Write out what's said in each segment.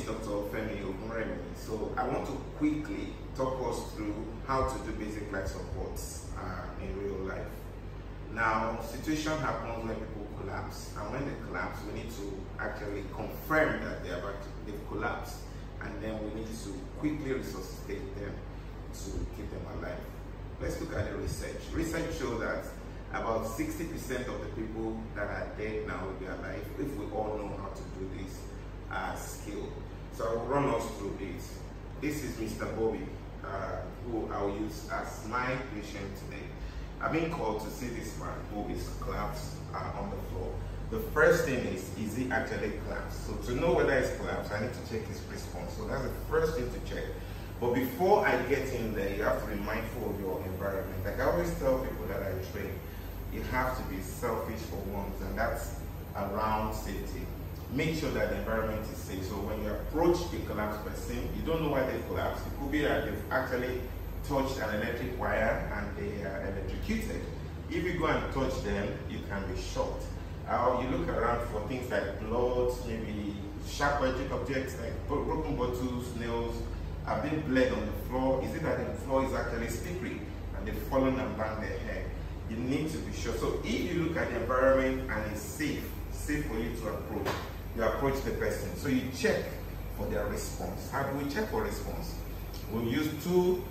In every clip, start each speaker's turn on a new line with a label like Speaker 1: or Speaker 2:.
Speaker 1: Dr. Femi Ogunremi. So I want to quickly talk us through how to do basic life supports in real life. Now, situation happens when people collapse, and when they collapse, we need to actually confirm that they've collapsed, and then we need to quickly resuscitate them to keep them alive. Let's look at the research. Research shows that about 60% of the people that are dead now will be alive if we all know how to do this skill. So I will run us through it. This is Mr. Bobby, who I will use as my patient today. I've been called to see this man who is collapsed on the floor. The first thing is he actually collapsed? So to know whether he's collapsed, I need to check his response. So that's the first thing to check. But before I get in there, you have to be mindful of your environment. Like I always tell people that I train, you have to be selfish for once, and that's around safety. Make sure that the environment is safe. So when you approach a collapsed person, you don't know why they collapsed. It could be that they've actually touched an electric wire and they are electrocuted. If you go and touch them, you can be shocked. You look around for things like blood, maybe sharp objects like broken bottles, nails, have been bled on the floor. Is it that the floor is actually slippery and they've fallen and banged their head? You need to be sure. So if you look at the environment and it's safe for you to approach, you approach the person. So you check for their response. How do we check for response? We use two,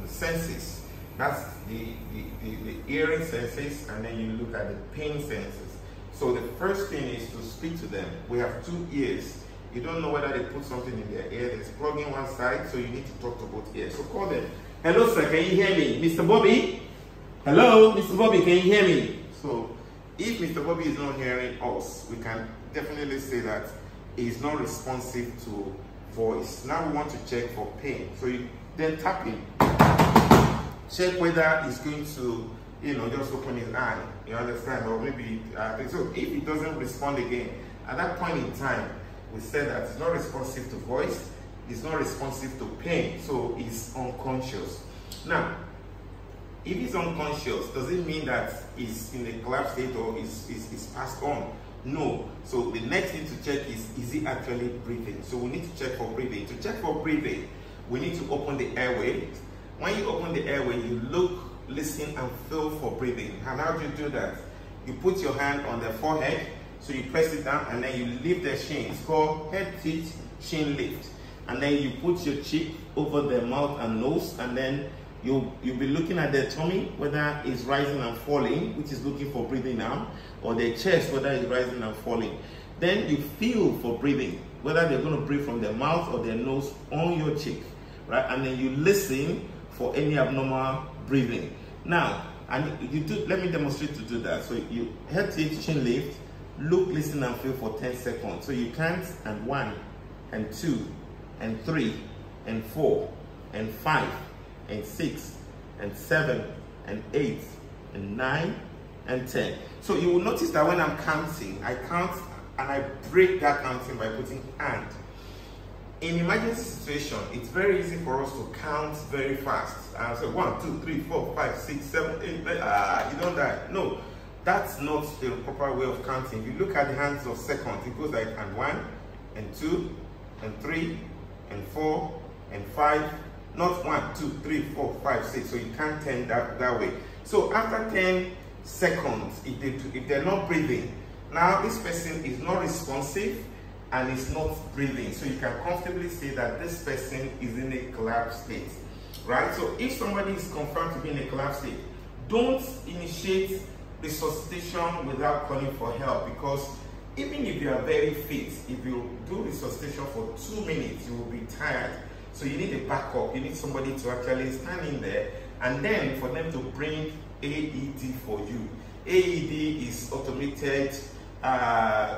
Speaker 1: senses. That's the hearing senses, and then you look at the pain senses. So the first thing is to speak to them. We have two ears. You don't know whether they put something in their ear. There's plugging one side, so you need to talk to both ears. So call them. Hello, sir, can you hear me? Mr. Bobby? Hello, Mr. Bobby, can you hear me? So if Mr. Bobby is not hearing us, we can definitely say that he's not responsive to voice. Now we want to check for pain. So you then tap him. Check whether he's going to, just open his eye. You understand? Or maybe, so if he doesn't respond again, at that point in time, we said that he's not responsive to voice, he's not responsive to pain, so he's unconscious. Now, if he's unconscious, does it mean that he's in a collapse state or is passed on? No. So the next thing to check is he actually breathing? So we need to check for breathing. To check for breathing, we need to open the airway. When you open the airway, you look, listen, and feel for breathing. And how do you do that? You put your hand on the forehead, so you press it down, and then you lift the chin. It's called head tilt chin lift. And then you put your cheek over the mouth and nose, and then you'll be looking at their tummy, whether it's rising and falling, which is looking for breathing now, or their chest, whether it's rising and falling. Then you feel for breathing, whether they're going to breathe from their mouth or their nose on your cheek, right? And then you listen for any abnormal breathing. Now, let me demonstrate to do that. So you head tilt chin lift, look, listen, and feel for 10 seconds. So you count, and 1, and 2, and 3, and 4, and 5, and 6, and 7, and 8, and 9, and 10. So you will notice that when I'm counting, I count and I break that counting by putting and. In emergency situation, it's very easy for us to count very fast. So 1, 2, 3, 4, 5, 6, 7, 8, 9, you don't die. No, that's not the proper way of counting. If you look at the hands of seconds, it goes like and 1, and 2, and 3, and 4, and 5. Not 1, 2, 3, 4, 5, 6. So you can't 10 that way. So after 10 seconds, if they're not breathing, now this person is not responsive and is not breathing. So you can comfortably say that this person is in a collapse state, right? So if somebody is confirmed to be in a collapse state, don't initiate resuscitation without calling for help, because even if you are very fit, if you do resuscitation for 2 minutes, you will be tired. So you need a backup. You need somebody to actually stand in there, and then for them to bring AED for you. AED is automated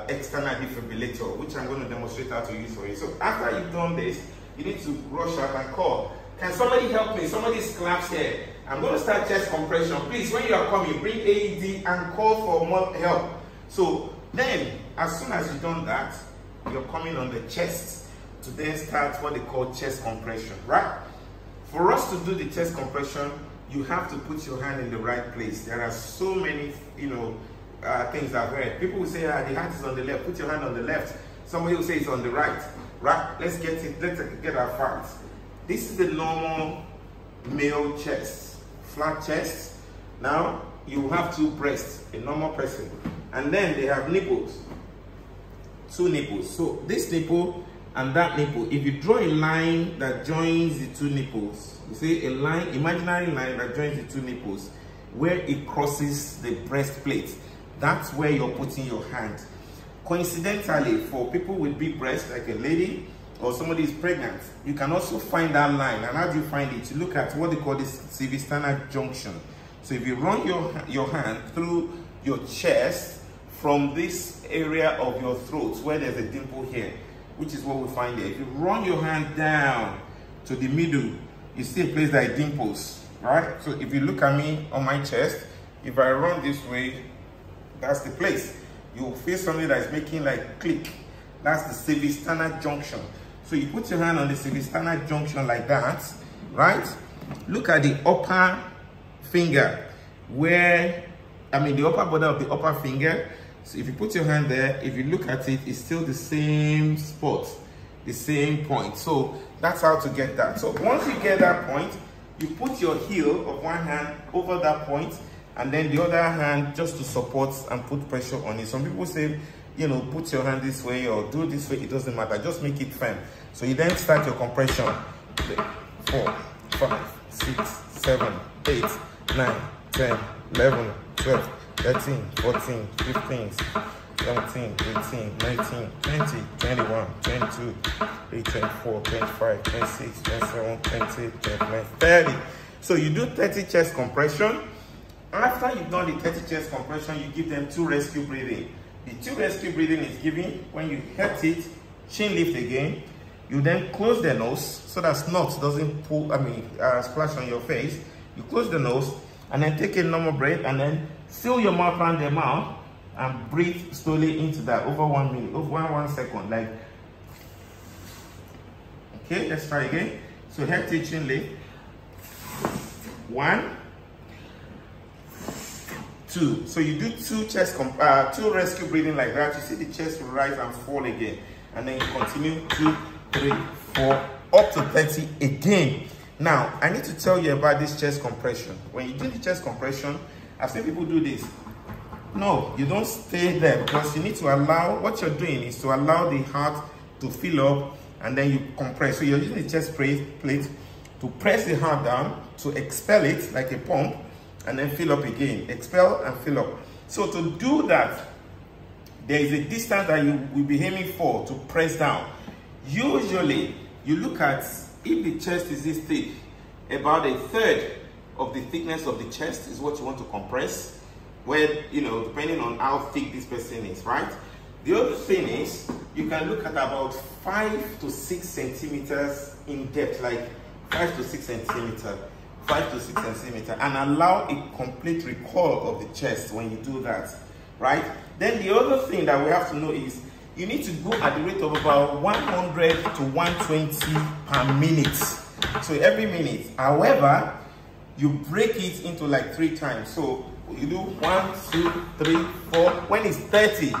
Speaker 1: external defibrillator, which I'm going to demonstrate how to use for you. So after you've done this, you need to rush out and call. Can somebody help me? Somebody's collapsed here. I'm going to start chest compression. Please, when you are coming, bring AED and call for more help. So then, as soon as you've done that, you're coming on the chest to then start what they call chest compression, right? For us to do the chest compression, you have to put your hand in the right place. There are so many, things I've heard. People will say, the heart is on the left, put your hand on the left. Somebody will say it's on the right. Right? Let's get it. Let's get our facts. This is the normal male chest, flat chest. Now you have two breasts, a normal person, and then they have nipples, two nipples. So this nipple and that nipple, if you draw a line that joins the two nipples, you see a line, imaginary line that joins the two nipples, where it crosses the breastplate, that's where you're putting your hand. Coincidentally, for people with big breasts, like a lady or somebody is pregnant, you can also find that line. And how do you find it? You look at what they call this cervical junction. So if you run your hand through your chest from this area of your throat where there's a dimple here, which is what we find here. If you run your hand down to the middle, you see a place that dimples, right? So if you look at me on my chest, if I run this way, that's the place. You'll feel something that is making like click. That's the cervical junction. So you put your hand on the cervical junction like that, right? Look at the upper finger, where, the upper border of the upper finger. So if you put your hand there, if you look at it, it's still the same spot, the same point. So that's how to get that. So once you get that point, you put your heel of one hand over that point, and then the other hand just to support and put pressure on it. Some people say, you know, put your hand this way or do this way, it doesn't matter, just make it firm. So you then start your compression. 4, 5, 6, 7, 8, 9, 10, 11, 12, 13, 14, 15, 17, 18, 19, 20, 21, 22, 23, 24, 25, 26, 27, 28, 29, 30. So you do 30 chest compression. After you've done the 30 chest compression, you give them 2 rescue breathing. The 2 rescue breathing is given when you hurt it, chin lift again. You then close the nose so that snot doesn't splash on your face. You close the nose and then take a normal breath and then seal your mouth around the mouth and breathe slowly into that over 1 minute, over 1 second. Like, okay, let's try again. So head to chin lift. 1, 2. So you do 2 rescue breathing like that. You see the chest will rise and fall again, and then you continue 2, 3, 4, up to 30 again. Now I need to tell you about this chest compression. When you do the chest compression, I've seen people do this. No, you don't stay there, because you need to allow, what you're doing is to allow the heart to fill up, and then you compress. So you're using the chest plate to press the heart down, to expel it like a pump, and then fill up again, expel and fill up. So to do that, there is a distance that you will be aiming for to press down. Usually, you look at, if the chest is this thick, about 1/3 of the thickness of the chest is what you want to compress, where, you know, depending on how thick this person is, right? The other thing is, you can look at about 5 to 6 centimeters in depth, like 5 to 6 centimeters. 5 to 6 centimeters, and allow a complete recoil of the chest when you do that, right? Then the other thing that we have to know is you need to go at the rate of about 100 to 120 per minute. So every minute. However, you break it into like 3 times. So you do 1, 2, 3, 4. When it's 30,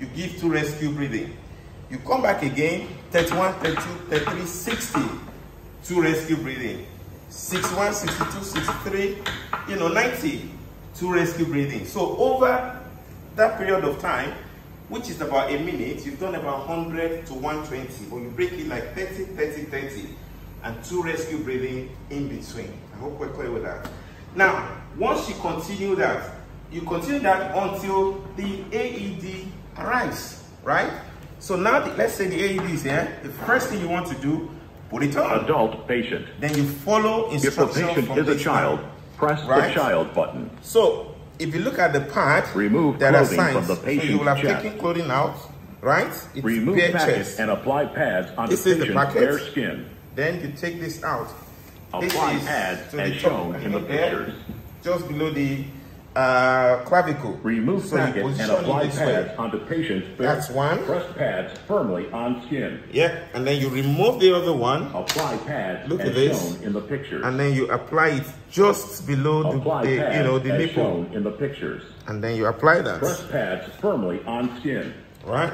Speaker 1: you give 2 rescue breathing. You come back again, 31, 32, 33, 60, 2 rescue breathing. 61, 62, 63, 90, 2 rescue breathing. So over that period of time, which is about a minute, you've done about 100 to 120, but you break it like 30, 30, 30, and 2 rescue breathing in between. I hope we're clear with that. Now, once you continue that until the AED arrives, right? So now, let's say the AED is here. The first thing you want to do, put it on.
Speaker 2: Adult patient.
Speaker 1: Then you follow instructions.
Speaker 2: If the patient is a child, press the child button.
Speaker 1: So if you look at the part
Speaker 2: remove
Speaker 1: that are
Speaker 2: clothing
Speaker 1: signs,
Speaker 2: from the patient's
Speaker 1: so you will have
Speaker 2: chest.
Speaker 1: taken clothing out, right? It's
Speaker 2: remove
Speaker 1: bare
Speaker 2: packet
Speaker 1: chest.
Speaker 2: and apply pads on
Speaker 1: This
Speaker 2: the
Speaker 1: is the
Speaker 2: patient's
Speaker 1: packet.
Speaker 2: bare skin.
Speaker 1: Then you take this out.
Speaker 2: Apply
Speaker 1: This is
Speaker 2: pads
Speaker 1: to
Speaker 2: as
Speaker 1: the
Speaker 2: shown
Speaker 1: top
Speaker 2: in the
Speaker 1: here,
Speaker 2: pictures.
Speaker 1: just below the clavicle.
Speaker 2: Remove
Speaker 1: so
Speaker 2: packet and
Speaker 1: position
Speaker 2: apply
Speaker 1: it this
Speaker 2: pads
Speaker 1: way.
Speaker 2: onto patient's bare.
Speaker 1: That's one.
Speaker 2: Press pads firmly on skin.
Speaker 1: Yeah, and then you remove the other one.
Speaker 2: Apply pads
Speaker 1: Look
Speaker 2: as
Speaker 1: at this.
Speaker 2: shown in the pictures.
Speaker 1: And then you apply it just below the
Speaker 2: pads
Speaker 1: the
Speaker 2: as
Speaker 1: nipple.
Speaker 2: shown in the pictures.
Speaker 1: And then you apply that.
Speaker 2: Press pads firmly on skin.
Speaker 1: Right?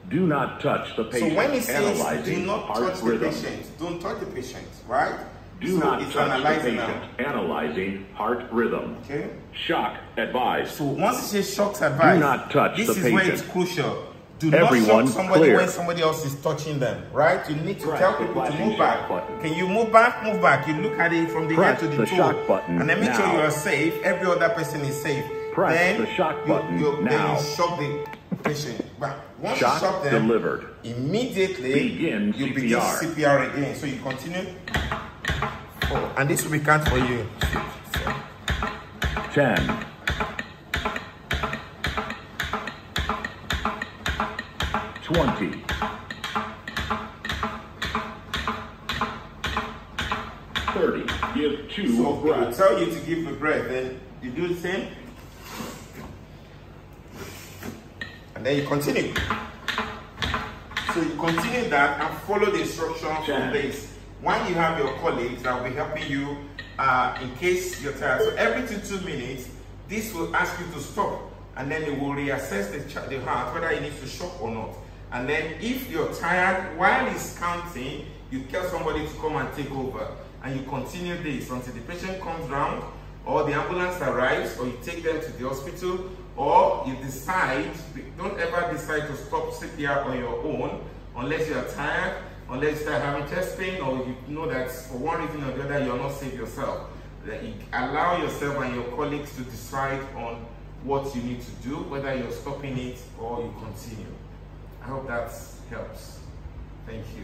Speaker 2: Do not touch the patient.
Speaker 1: So when it says do
Speaker 2: Analyzing
Speaker 1: not
Speaker 2: heart
Speaker 1: touch the
Speaker 2: rhythm.
Speaker 1: patient, don't touch the patient, right?
Speaker 2: Do
Speaker 1: so
Speaker 2: not
Speaker 1: it's
Speaker 2: touch the
Speaker 1: analyzing
Speaker 2: patient.
Speaker 1: now.
Speaker 2: Analyzing heart rhythm.
Speaker 1: Okay.
Speaker 2: Shock advised.
Speaker 1: So once it says shocks advised,
Speaker 2: Do not touch
Speaker 1: this
Speaker 2: the
Speaker 1: is where
Speaker 2: patient.
Speaker 1: it's crucial. Do
Speaker 2: Everyone
Speaker 1: not shock somebody
Speaker 2: clear.
Speaker 1: when somebody else is touching them, right? You need to
Speaker 2: Press
Speaker 1: tell
Speaker 2: the
Speaker 1: people to
Speaker 2: flashing
Speaker 1: move
Speaker 2: shock
Speaker 1: back.
Speaker 2: button.
Speaker 1: Can you move back? Move back. You look at it from the
Speaker 2: Press
Speaker 1: head to
Speaker 2: the
Speaker 1: the toe.
Speaker 2: shock button
Speaker 1: And then make sure
Speaker 2: now.
Speaker 1: you are safe. Every other person is safe.
Speaker 2: Press
Speaker 1: then
Speaker 2: the shock button
Speaker 1: then
Speaker 2: now.
Speaker 1: you shock the patient. But once
Speaker 2: Shock
Speaker 1: you shock them,
Speaker 2: delivered.
Speaker 1: immediately
Speaker 2: Begin
Speaker 1: you
Speaker 2: CPR.
Speaker 1: begin CPR again. So you continue. Oh, and this will be count for you.
Speaker 2: 10, 20, 30. Give 2
Speaker 1: So I
Speaker 2: breaths.
Speaker 1: tell you to give a breath, then you do the same. And then you continue. So you continue that and follow the instruction from this. When you have your colleagues that will be helping you in case you're tired. So every 2 minutes, this will ask you to stop. And then it will reassess the heart, whether it needs to shock or not. And then if you're tired, while it's counting, you tell somebody to come and take over. And you continue this until the patient comes round, or the ambulance arrives, or you take them to the hospital, or you decide, don't ever decide to stop CPR on your own, unless you're tired, unless you start having chest pain, or you know that for one reason or the other, you're not safe yourself. Then you allow yourself and your colleagues to decide on what you need to do, whether you're stopping it or you continue. I hope that helps. Thank you.